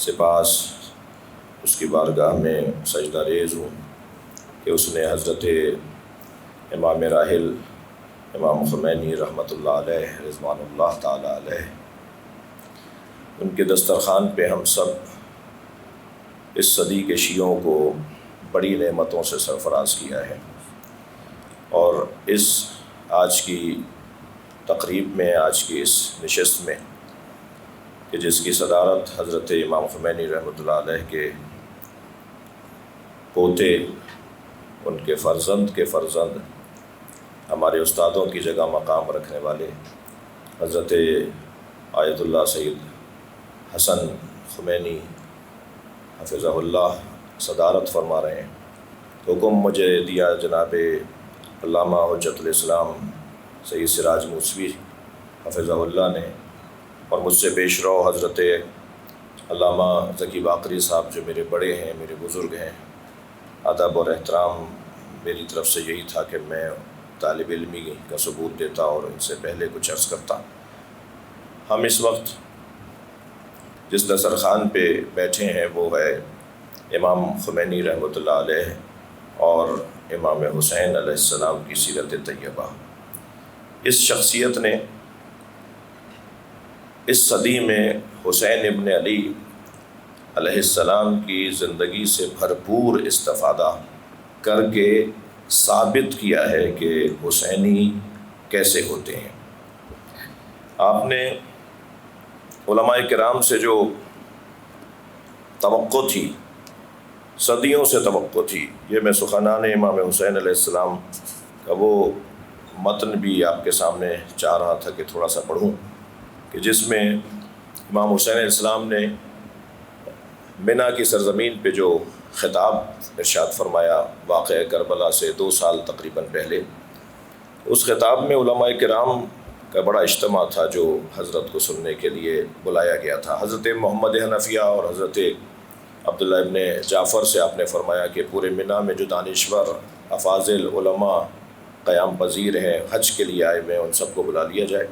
سپاس اس کی بارگاہ میں سجدہ ریز ہوں کہ اس نے حضرت امام راحل امام خمینی رحمۃ اللہ علیہ رضوان اللہ تعالیٰ علیہ، ان کے دسترخوان پہ ہم سب اس صدی کے شیعوں کو بڑی نعمتوں سے سرفراز کیا ہے، اور اس آج کی تقریب میں، آج کی اس نشست میں کہ جس کی صدارت حضرت امام خمینی رحمۃ اللہ علیہ کے پوتے، ان کے فرزند کے فرزند، ہمارے استادوں کی جگہ مقام رکھنے والے حضرت آیت اللہ سید حسن خمینی حفظہ اللہ صدارت فرما رہے ہیں۔ حکم مجھے دیا جناب علامہ حجت الاسلام سید سراج موسوی حفظہ اللہ نے، اور مجھ سے پیش رو حضرت علامہ ذکی باقری صاحب جو میرے بڑے ہیں، میرے بزرگ ہیں۔ ادب اور احترام میری طرف سے یہی تھا کہ میں طالب علمی کا ثبوت دیتا اور ان سے پہلے کچھ عرض کرتا۔ ہم اس وقت جس دسترخوان پہ بیٹھے ہیں وہ ہے امام خمینی رحمۃ اللہ علیہ اور امام حسین علیہ السلام کی سیرت طیبہ۔ اس شخصیت نے اس صدی میں حسین ابن علی علیہ السلام کی زندگی سے بھرپور استفادہ کر کے ثابت کیا ہے کہ حسینی کیسے ہوتے ہیں۔ آپ نے علماء کرام سے جو توقع تھی، صدیوں سے توقع تھی، یہ میں سخنان امام حسین علیہ السلام کا وہ متن بھی آپ کے سامنے چاہ رہا تھا کہ تھوڑا سا پڑھوں، کہ جس میں امام حسین علیہ السلام نے منا کی سرزمین پہ جو خطاب ارشاد فرمایا واقعہ کربلا سے 2 سال تقریباً پہلے، اس خطاب میں علماء کرام کا بڑا اجتماع تھا جو حضرت کو سننے کے لیے بلایا گیا تھا۔ حضرت محمد حنفیہ اور حضرت عبداللہ ابن جعفر سے آپ نے فرمایا کہ پورے منا میں جو دانشور افاضل علماء قیام پذیر ہیں، حج کے لیے آئے ہوئے ہیں، ان سب کو بلا لیا جائے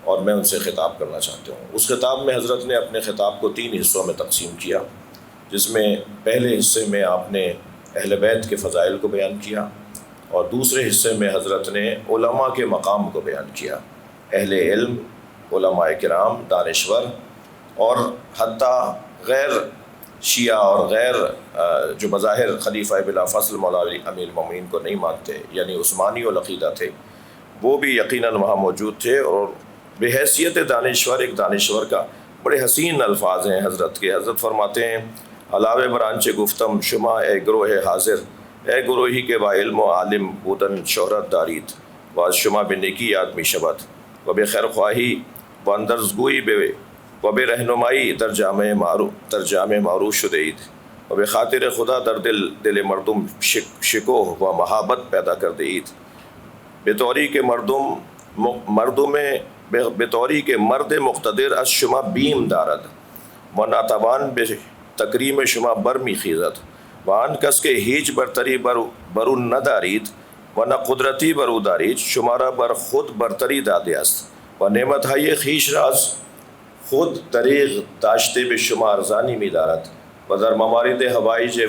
اور میں ان سے خطاب کرنا چاہتا ہوں۔ اس خطاب میں حضرت نے اپنے خطاب کو 3 حصوں میں تقسیم کیا، جس میں پہلے حصے میں آپ نے اہل بیت کے فضائل کو بیان کیا، اور دوسرے حصے میں حضرت نے علماء کے مقام کو بیان کیا، اہل علم، علماء کرام، دانشور، اور حتیٰ غیر شیعہ اور غیر جو بظاہر خلیفہ بلا فصل مولا علی امیر المومنین کو نہیں مانتے، یعنی عثمانی العقیدہ تھے، وہ بھی یقیناً وہاں موجود تھے۔ اور بحیثیت دانشور، ایک دانشور کا بڑے حسین الفاظ ہیں حضرت کے۔ حضرت فرماتے ہیں علاوہ برانچ گفتم شما اے گروہ حاضر، اے گروہی کے با علم و عالم بودن شہرت دارید، بعض شما بے نیکی آدمی شبت و بے خیر خواہی و اندرزگوئی و بے رہنمائی در جامع معروف شدید و بے خاطر خدا در دل مردم شکوہ و محبت پیدا کر دید، بطوری کے مرد مقتدر از شما بیم دارد و ناتوان بے تکریم شما برمی خیزد و آن کس کے ہیچ برتری برو ندارید و نہ قدرتی برو دارید، شمارا بر خود برتری داده است و نعمت های خویش را از خود دریغ داشته به شما ارزانی می دارد و در موارد حوایج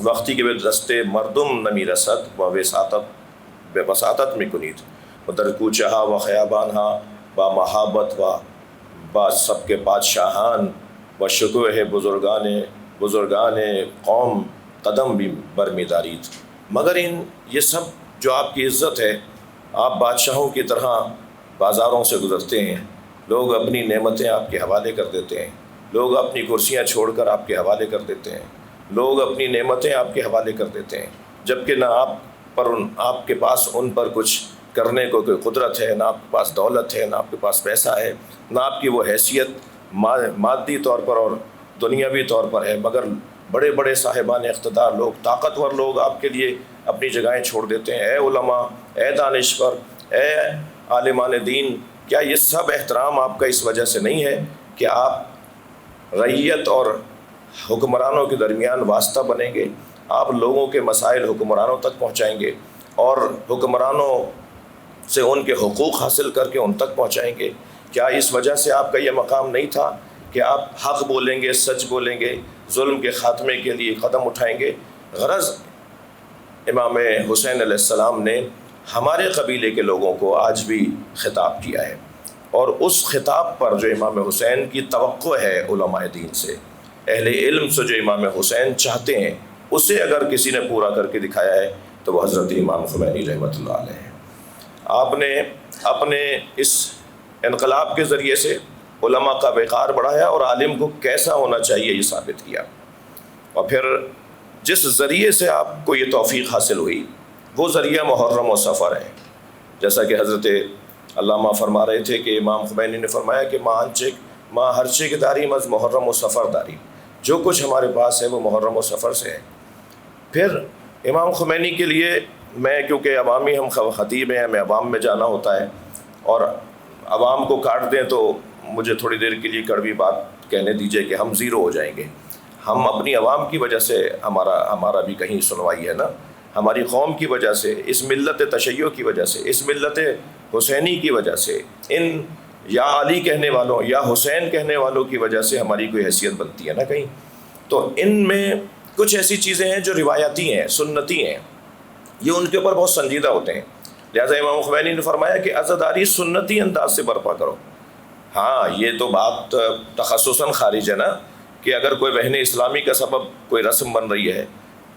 وقتی که به دست مردم نمی رسد و وساطت می کنید و در کوچه ها و خیابان ها با محبت و با سب کے بادشاہان و شکوہ بزرگان قوم قدم بھی برمی دارید۔ مگر یہ سب جو آپ کی عزت ہے، آپ بادشاہوں کی طرح بازاروں سے گزرتے ہیں، لوگ اپنی نعمتیں آپ کے حوالے کر دیتے ہیں، لوگ اپنی کرسیاں چھوڑ کر آپ کے حوالے کر دیتے ہیں، لوگ اپنی نعمتیں آپ کے حوالے کر دیتے ہیں، جبکہ نہ آپ کے پاس ان پر کچھ کرنے کو کوئی قدرت ہے، نہ آپ کے پاس دولت ہے، نہ آپ کے پاس پیسہ ہے، نہ آپ کی وہ حیثیت مادی طور پر اور دنیاوی طور پر ہے، مگر بڑے بڑے صاحبان اقتدار لوگ، طاقتور لوگ آپ کے لیے اپنی جگہیں چھوڑ دیتے ہیں۔ اے علماء، اے دانشور، اے عالمان دین، کیا یہ سب احترام آپ کا اس وجہ سے نہیں ہے کہ آپ رعیت اور حکمرانوں کے درمیان واسطہ بنیں گے، آپ لوگوں کے مسائل حکمرانوں تک پہنچائیں گے اور حکمرانوں سے ان کے حقوق حاصل کر کے ان تک پہنچائیں گے؟ کیا اس وجہ سے آپ کا یہ مقام نہیں تھا کہ آپ حق بولیں گے، سچ بولیں گے، ظلم کے خاتمے کے لیے قدم اٹھائیں گے۔ غرض امام حسین علیہ السلام نے ہمارے قبیلے کے لوگوں کو آج بھی خطاب کیا ہے، اور اس خطاب پر جو امام حسین کی توقع ہے علماء دین سے، اہل علم سے، جو امام حسین چاہتے ہیں، اسے اگر کسی نے پورا کر کے دکھایا ہے تو وہ حضرت امام خمینی رحمۃ اللہ علیہ ہیں۔ آپ نے اپنے اس انقلاب کے ذریعے سے علماء کا وقار بڑھایا اور عالم کو کیسا ہونا چاہیے یہ ثابت کیا، اور پھر جس ذریعے سے آپ کو یہ توفیق حاصل ہوئی وہ ذریعہ محرم و سفر ہے۔ جیسا کہ حضرت علامہ فرما رہے تھے کہ امام خمینی نے فرمایا کہ ماں ہرچے کی داری مز محرم و سفر داری، جو کچھ ہمارے پاس ہے وہ محرم و سفر سے ہے۔ پھر امام خمینی کے لیے میں، کیونکہ عوامی ہم خطیب ہیں، ہمیں عوام میں جانا ہوتا ہے، اور عوام کو کاٹ دیں تو مجھے تھوڑی دیر کے لیے کڑوی بات کہنے دیجیے کہ ہم زیرو ہو جائیں گے۔ ہم اپنی عوام کی وجہ سے، ہمارا بھی کہیں سنوائی ہے نا، ہماری قوم کی وجہ سے، اس ملت تشیع کی وجہ سے، اس ملت حسینی کی وجہ سے، ان یا علی کہنے والوں یا حسین کہنے والوں کی وجہ سے ہماری کوئی حیثیت بنتی ہے نا کہیں۔ تو ان میں کچھ ایسی چیزیں ہیں جو روایتی ہیں، سنتی ہیں، یہ ان کے اوپر بہت سنجیدہ ہوتے ہیں۔ لہٰذا امام خمینی نے فرمایا کہ عزاداری سنتی انداز سے برپا کرو۔ ہاں، یہ تو بات تخصصاً خارج ہے نا، کہ اگر کوئی وہن اسلامی کا سبب کوئی رسم بن رہی ہے،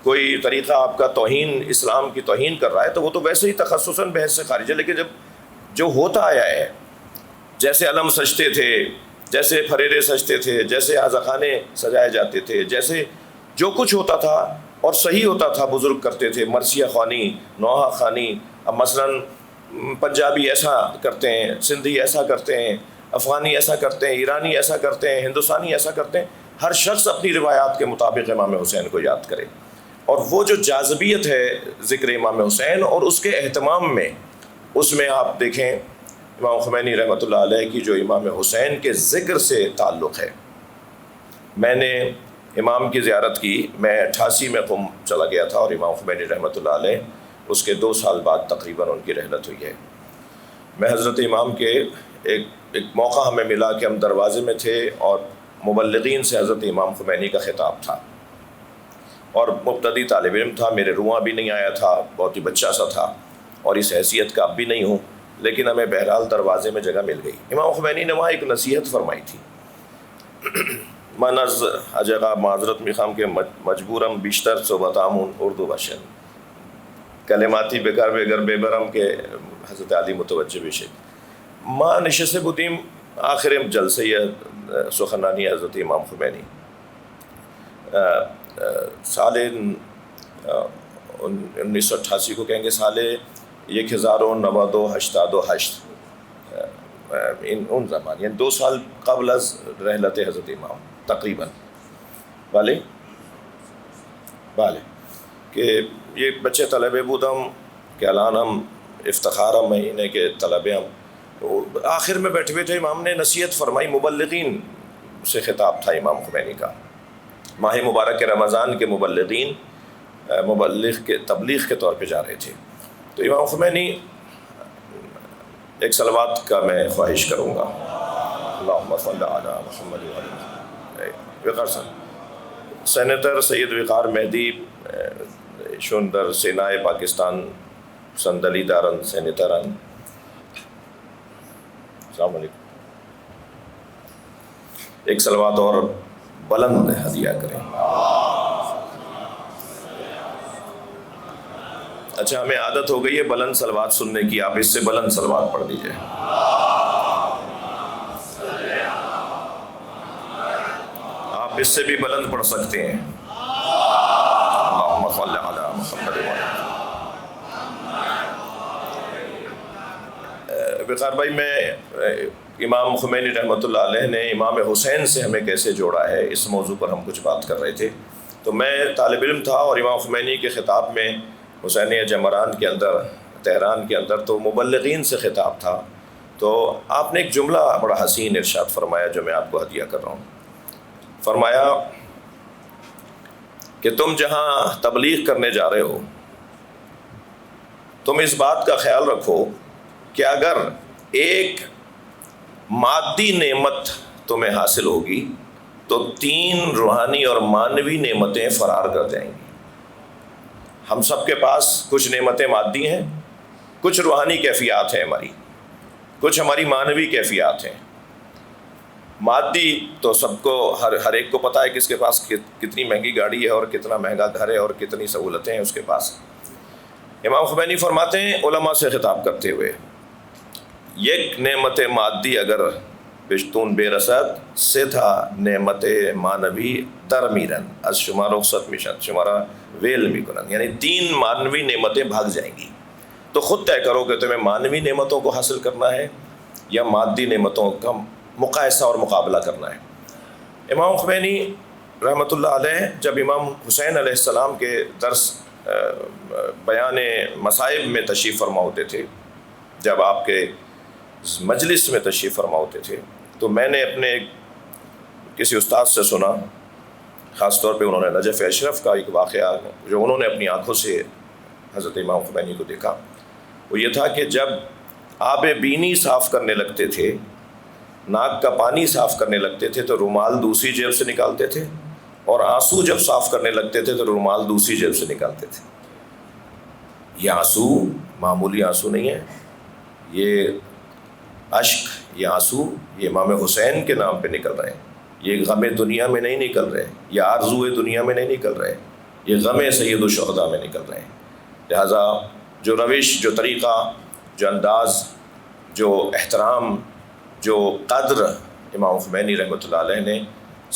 کوئی طریقہ آپ کا توہین، اسلام کی توہین کر رہا ہے، تو وہ تو ویسے ہی تخصصاً بحث سے خارج ہے۔ لیکن جب جو ہوتا آیا ہے، جیسے علم سجتے تھے، جیسے پھریرے سجتے تھے، جیسے عزاخانے سجائے جاتے تھے، جیسے جو کچھ ہوتا تھا اور صحیح ہوتا تھا بزرگ کرتے تھے، مرثیہ خوانی، نوحہ خوانی۔ اب مثلاً پنجابی ایسا کرتے ہیں، سندھی ایسا کرتے ہیں، افغانی ایسا کرتے ہیں، ایرانی ایسا کرتے ہیں، ہندوستانی ایسا کرتے ہیں۔ ہر شخص اپنی روایات کے مطابق امام حسین کو یاد کرے، اور وہ جو جاذبیت ہے ذکر امام حسین اور اس کے اہتمام میں، اس میں آپ دیکھیں امام خمینی رحمۃ اللہ علیہ کی جو امام حسین کے ذکر سے تعلق ہے۔ میں نے امام کی زیارت کی، میں 88 میں قم چلا گیا تھا، اور امام خمینی رحمۃ اللہ علیہ اس کے 2 سال بعد تقریباً ان کی رحلت ہوئی ہے۔ میں حضرت امام کے ایک موقع ہمیں ملا کہ ہم دروازے میں تھے اور مبلغین سے حضرت امام خمینی کا خطاب تھا، اور مبتدی طالب علم تھا، میرے رواں بھی نہیں آیا تھا، بہت ہی بچہ سا تھا، اور اس حیثیت کا اب بھی نہیں ہوں، لیکن ہمیں بہرحال دروازے میں جگہ مل گئی۔ امام خمینی نے وہاں ایک نصیحت فرمائی تھی، من از اجگا معذرت میخوام کہ مجبورم بیشتر صحبتامون اردو باشن، کلماتی بکار بگر ببرم کہ حضرت علی متوجہ بشید۔ ما نشسته بودیم آخر جلسه سخنرانی حضرت امام خمینی، سال 1988 کو کہیں گے، سال 1988 ان زمان، یعنی 2 سال قبل از رحلت حضرت امام تقریباً، بله کہ یہ بچے طلبے بودم کہ الان ہم افتخارم مہینے کے طلبے ہم، تو آخر میں بیٹھے ہوئے تھے، امام نے نصیحت فرمائی، مبلغین سے خطاب تھا امام خمینی کا، ماہ مبارک رمضان کے مبلغین، مبلغ کے تبلیغ کے طور پہ جا رہے تھے۔ تو امام خمینی، ایک صلوات کا میں خواہش کروں گا، اللہم صلی علی محمد وعلی محمد۔ وقار صاحب، سینیٹر سید وقار مہدی شوندر سینائے پاکستان سندلی دارن سینیٹرن، السلام علیکم، ایک صلوات اور بلند ہدیہ کریں۔ اچھا، ہمیں عادت ہو گئی ہے بلند صلوات سننے کی، آپ اس سے بلند صلوات پڑھ دیجئے۔ آپ اس سے بھی بلند پڑھ سکتے ہیں، اللہم صلی علی محمد وعلی۔ وقار بھائی، میں امام خمینی رحمۃ اللہ علیہ نے امام حسین سے ہمیں کیسے جوڑا ہے، اس موضوع پر ہم کچھ بات کر رہے تھے۔ تو میں طالب علم تھا، اور امام خمینی کے خطاب میں حسینیہ جمران کے اندر، تہران کے اندر، تو مبلغین سے خطاب تھا۔ تو آپ نے ایک جملہ بڑا حسین ارشاد فرمایا جو میں آپ کو ہدیہ کر رہا ہوں۔ فرمایا کہ تم جہاں تبلیغ کرنے جا رہے ہو، تم اس بات کا خیال رکھو کہ اگر ایک مادی نعمت تمہیں حاصل ہوگی تو 3 روحانی اور معنوی نعمتیں فرار کر جائیں گی۔ ہم سب کے پاس کچھ نعمتیں مادی ہیں، کچھ روحانی کیفیات ہیں ہماری، کچھ ہماری معنوی کیفیات ہیں۔ مادی تو سب کو ہر ایک کو پتہ ہے کہ اس کے پاس کتنی مہنگی گاڑی ہے اور کتنا مہنگا گھر ہے اور کتنی سہولتیں ہیں اس کے پاس۔ امام خمینی فرماتے ہیں علماء سے خطاب کرتے ہوئے، یک نعمت مادی اگر بشتون بے رسد سے تھا نعمت معنوی در میرن از شما رخصت میشن شمارا ویل میکنن، یعنی 3 معنوی نعمتیں بھاگ جائیں گی۔ تو خود طے کرو کہ تمہیں معنوی نعمتوں کو حاصل کرنا ہے یا مادی نعمتوں کا مقایسہ اور مقابلہ کرنا ہے۔ امام خمینی رحمۃ اللہ علیہ جب امام حسین علیہ السلام کے درس بیان مصائب میں تشریف فرما ہوتے تھے، جب آپ کے مجلس میں تشریف فرما ہوتے تھے، تو میں نے اپنے کسی استاد سے سنا، خاص طور پہ انہوں نے نجف اشرف کا ایک واقعہ جو انہوں نے اپنی آنکھوں سے حضرت امام خمینی کو دیکھا، وہ یہ تھا کہ جب آب بینی صاف کرنے لگتے تھے، ناک کا پانی صاف کرنے لگتے تھے تو رومال دوسری جیب سے نکالتے تھے، اور آنسو جب صاف کرنے لگتے تھے تو رومال دوسری جیب سے نکالتے تھے۔ یہ آنسو معمولی آنسو نہیں ہے، یہ اشک، یہ آنسو یہ امام حسین کے نام پہ نکل رہے ہیں، یہ غم دنیا میں نہیں نکل رہے، یہ آرزو دنیا میں نہیں نکل رہے، یہ غم سید الشہداء میں نکل رہے ہیں۔ لہٰذا جو روش، جو طریقہ، جو انداز، جو احترام، جو قدر امام خمینی رحمۃ اللہ علیہ نے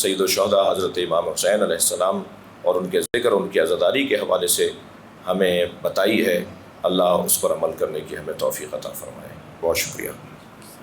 سید الشہداء حضرت امام حسین علیہ السلام اور ان کے ذکر، ان کی عزاداری کے حوالے سے ہمیں بتائی ہے، اللہ اس پر عمل کرنے کی ہمیں توفیق عطا فرمائے۔ بہت شکریہ۔